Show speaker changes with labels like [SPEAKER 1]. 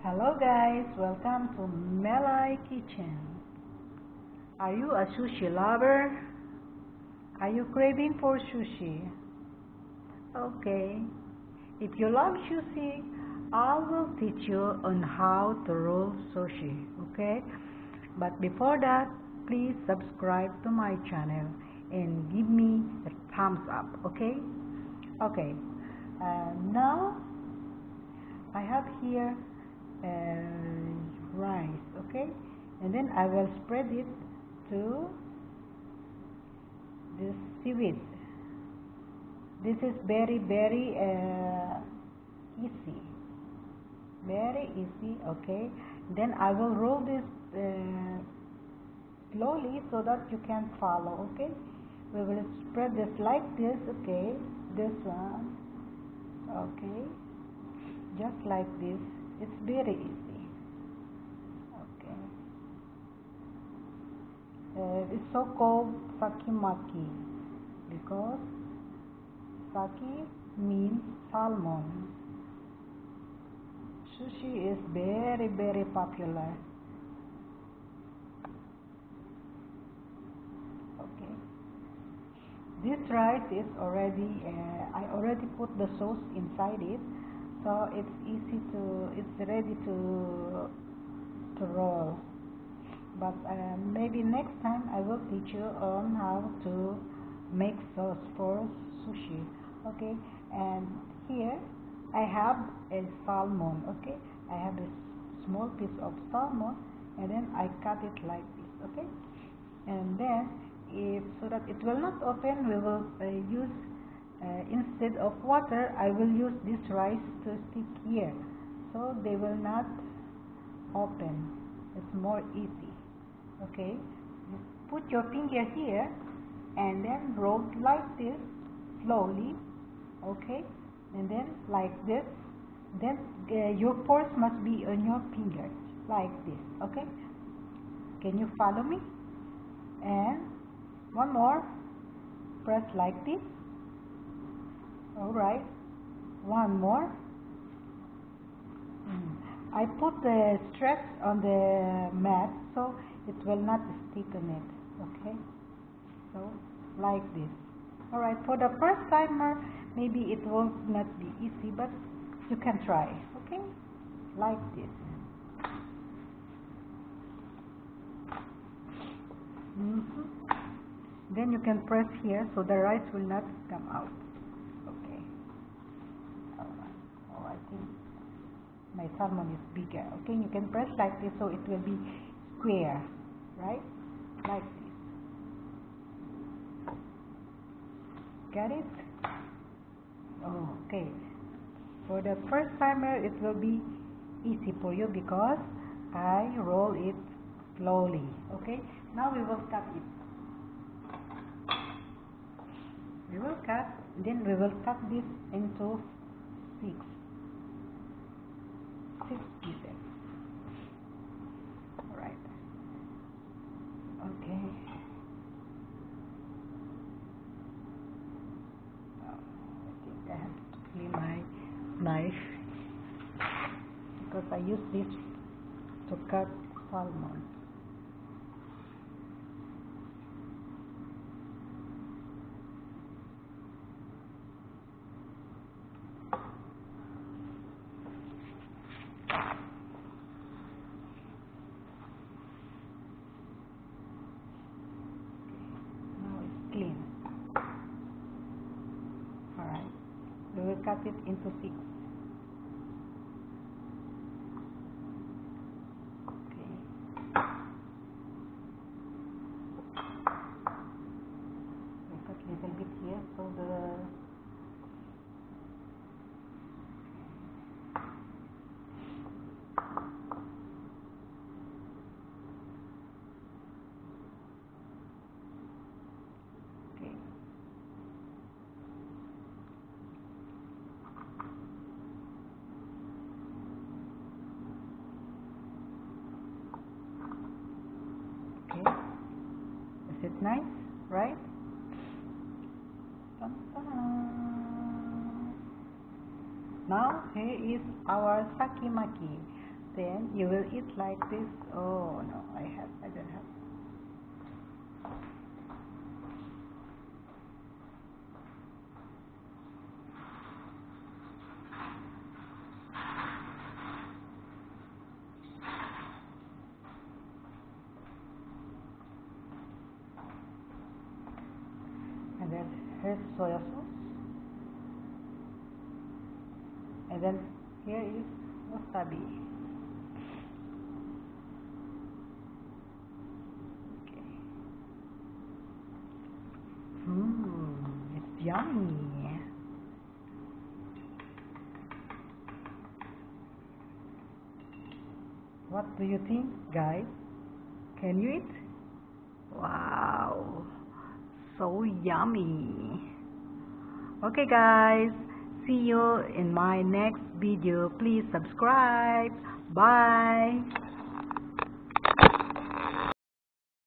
[SPEAKER 1] Hello guys, welcome to Melai Kitchen. Are you a sushi lover? Are you craving for sushi? Okay, if you love sushi, I will teach you on how to roll sushi, okay? But before that, please subscribe to my channel and give me a thumbs up, okay? Okay, now I have here rice, okay, and then I will spread it to this seaweed. This is very easy, very easy, okay. Then I will roll this slowly so that you can follow, okay. We will spread this like this, okay, this one, okay, just like this. It's very easy, okay. It's so called Maki because sake means salmon. Sushi is very popular. Okay, this rice is already I already put the sauce inside it, so it's easy to, it's ready to roll. But maybe next time I will teach you on how to make sauce for sushi, okay. And here I have a salmon, okay. I have a small piece of salmon, and then I cut it like this, okay. And then so that it will not open, we will use instead of water, I will use this rice to stick here, so they will not open. It's more easy, okay. Just put your finger here and then roll like this slowly, okay, and then like this. Then your force must be on your finger like this, okay. Can you follow me? And one more, press like this. Alright, one more. I put the stress on the mat so it will not stick on it, okay. So like this. Alright, for the first timer maybe it will not be easy, but you can try, okay, like this. Then you can press here so the rice will not come out. Okay. Oh, I think my salmon is bigger. Okay, you can press like this so it will be square, right? Like this. Got it? Oh, okay. For the first timer it will be easy for you because I roll it slowly. Okay, now we will cut it. We will cut, then we will cut this into six pieces. Alright. Okay. I think I have to clean my knife because I use this to cut salmon. Clean. Alright, we will cut it into six. Okay. We cut a little bit here so the is it nice, right? Dun, dun. Now here is our sake maki. Then you will eat like this. Oh no, I don't have. And then here's soya sauce. And then here is wasabi. Okay. It's yummy. What do you think, guys? Can you eat? Wow, so yummy. Okay guys, see you in my next video. Please subscribe. Bye.